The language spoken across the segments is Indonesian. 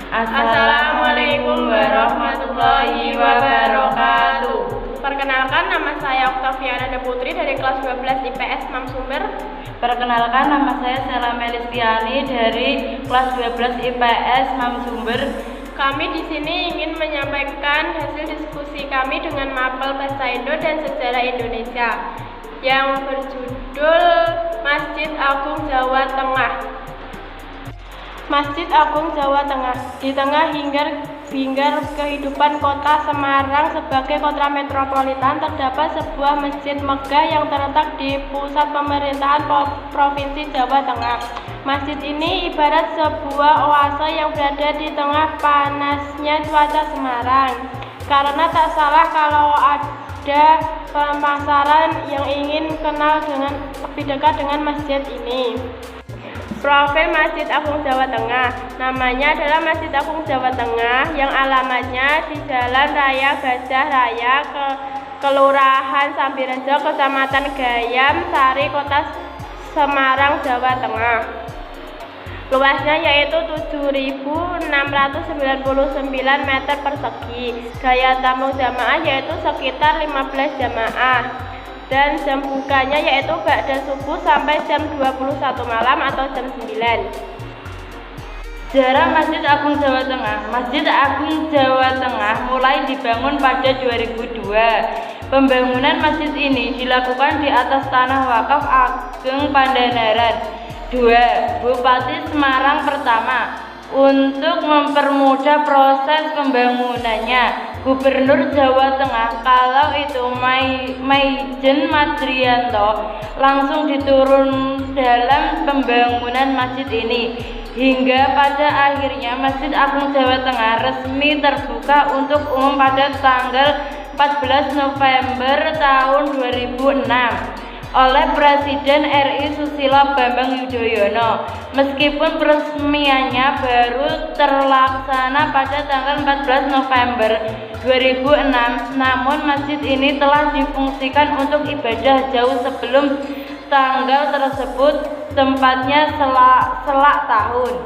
Assalamualaikum warahmatullahi wabarakatuh. Perkenalkan, nama saya Oktaviana Putri dari kelas 12 IPS Mam Sumber. Perkenalkan, nama saya Sela Melistiani dari kelas 12 IPS Mam Sumber. Kami di sini ingin menyampaikan hasil diskusi kami dengan Mapel Bahasa Indo dan Sejarah Indonesia yang berjudul Masjid Agung Jawa Tengah. Masjid Agung Jawa Tengah. Di tengah hingar kehidupan kota Semarang sebagai kota metropolitan, terdapat sebuah masjid megah yang terletak di pusat pemerintahan Provinsi Jawa Tengah. Masjid ini ibarat sebuah oase yang berada di tengah panasnya cuaca Semarang. Karena tak salah kalau ada pemasaran yang ingin kenal dengan lebih dekat dengan masjid ini. Profil Masjid Agung Jawa Tengah. Namanya adalah Masjid Agung Jawa Tengah yang alamatnya di Jalan Raya Gajah Raya, Kelurahan Sambirejo, Kecamatan Gayam Sari, Kota Semarang, Jawa Tengah. Luasnya yaitu 7.699 meter persegi. Gaya tampung jamaah yaitu sekitar 15 jamaah. Dan jam bukanya yaitu ba'da subuh sampai jam 21 malam atau jam 9. Sejarah Masjid Agung Jawa Tengah. Masjid Agung Jawa Tengah mulai dibangun pada 2002. Pembangunan masjid ini dilakukan di atas tanah wakaf Ageng Pandanaran II, Bupati Semarang pertama. Untuk mempermudah proses pembangunannya, Gubernur Jawa Tengah kalau itu Maijen Madrianto langsung diturun dalam pembangunan masjid ini, hingga pada akhirnya Masjid Agung Jawa Tengah resmi terbuka untuk umum pada tanggal 14 November tahun 2006 oleh Presiden RI Susilo Bambang Yudhoyono. Meskipun peresmiannya baru terlaksana pada tanggal 14 November 2006, namun masjid ini telah difungsikan untuk ibadah jauh sebelum tanggal tersebut, tempatnya selak tahun.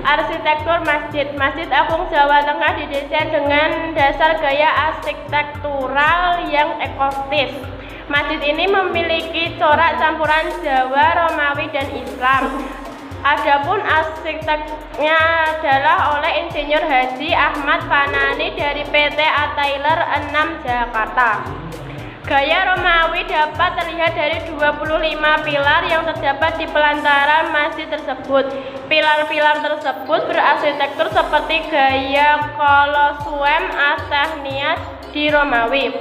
Arsitektur Masjid. Masjid Agung Jawa Tengah didesain dengan dasar gaya arsitektural yang eksotis. Masjid ini memiliki corak campuran Jawa, Romawi, dan Islam. Adapun arsiteknya adalah oleh Insinyur Haji Ahmad Fanani dari PT Attailer 6 Jakarta. Gaya Romawi dapat terlihat dari 25 pilar yang terdapat di pelantaran masjid tersebut. Pilar-pilar tersebut berarsitektur seperti gaya Kolosseum Athenia di Romawi.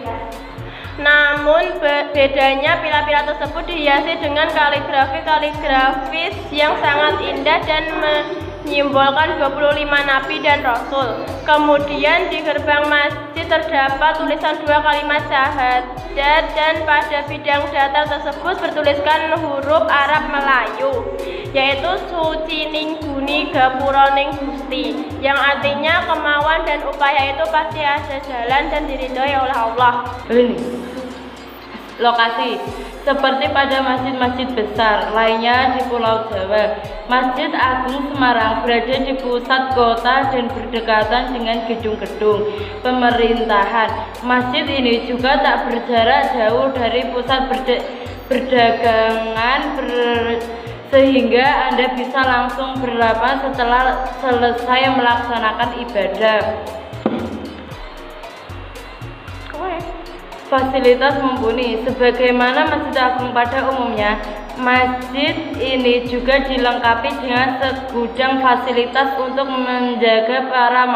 Namun bedanya pilar-pilar tersebut dihiasi dengan kaligrafi yang sangat indah dan menyimbolkan 25 nabi dan rasul. Kemudian di gerbang masjid terdapat tulisan 2 kalimat syahadat, dan pada bidang datar tersebut bertuliskan huruf Arab Melayu, yaitu Suci Ning Guni Gapura Ning Gusti, yang artinya kemauan dan upaya itu pasti ada jalan dan diridhoi oleh Allah. Lokasi seperti pada masjid-masjid besar lainnya di Pulau Jawa, Masjid Agung Semarang berada di pusat kota dan berdekatan dengan gedung-gedung pemerintahan. Masjid ini juga tak berjarak jauh dari pusat perdagangan sehingga Anda bisa langsung berlapang setelah selesai melaksanakan ibadah. Fasilitas mumpuni. Sebagaimana Masjid Agung pada umumnya, masjid ini juga dilengkapi dengan segudang fasilitas untuk menjaga para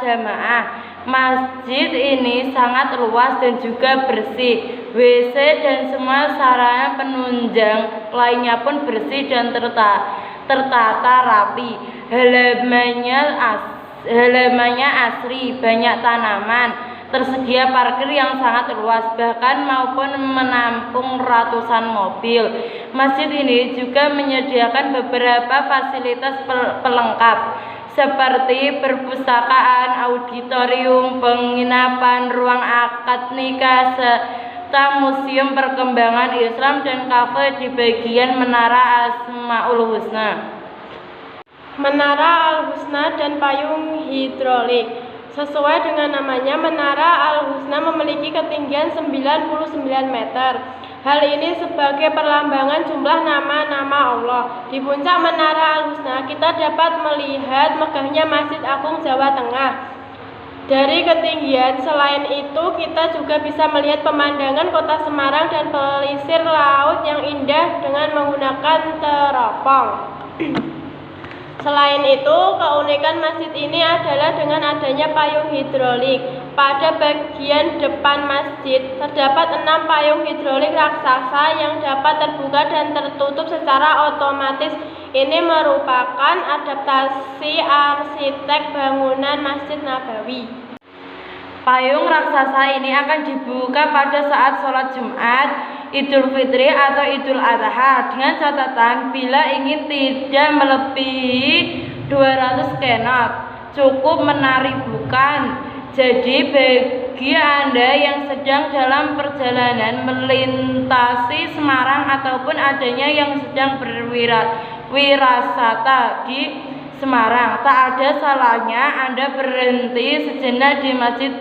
jamaah. Masjid ini sangat luas dan juga bersih. WC dan semua sarana penunjang lainnya pun bersih dan tertata rapi. Halamannya asri, banyak tanaman, tersedia parkir yang sangat luas, bahkan maupun menampung ratusan mobil. Masjid ini juga menyediakan beberapa fasilitas pelengkap seperti perpustakaan, auditorium, penginapan, ruang akad nikah, serta museum perkembangan Islam dan kafe di bagian Menara Asmaul Husna. Menara Al-Husna dan payung hidrolik. Sesuai dengan namanya, Menara Al-Husna memiliki ketinggian 99 meter. Hal ini sebagai perlambangan jumlah nama-nama Allah. Di puncak Menara Al-Husna, kita dapat melihat megahnya Masjid Agung Jawa Tengah. Dari ketinggian, selain itu kita juga bisa melihat pemandangan kota Semarang dan pelisir laut yang indah dengan menggunakan teropong. Selain itu, keunikan masjid ini adalah dengan adanya payung hidrolik. Pada bagian depan masjid, terdapat 6 payung hidrolik raksasa yang dapat terbuka dan tertutup secara otomatis. Ini merupakan adaptasi arsitek bangunan Masjid Nabawi. Payung raksasa ini akan dibuka pada saat sholat Jumat, Idul Fitri atau Idul Adha, dengan catatan bila ingin tidak melebihi 200 knot cukup menarik bukan. Jadi bagi Anda yang sedang dalam perjalanan melintasi Semarang ataupun adanya yang sedang berwirasata di Semarang, tak ada salahnya Anda berhenti sejenak di masjid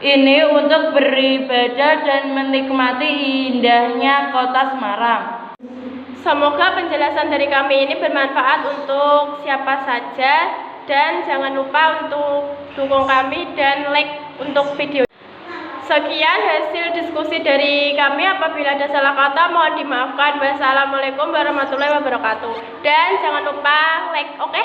ini untuk beribadah dan menikmati indahnya kota Semarang. Semoga penjelasan dari kami ini bermanfaat untuk siapa saja, dan jangan lupa untuk dukung kami dan like untuk video. Sekian hasil diskusi dari kami. Apabila ada salah kata mohon dimaafkan. Wassalamualaikum warahmatullahi wabarakatuh. Dan jangan lupa like, oke?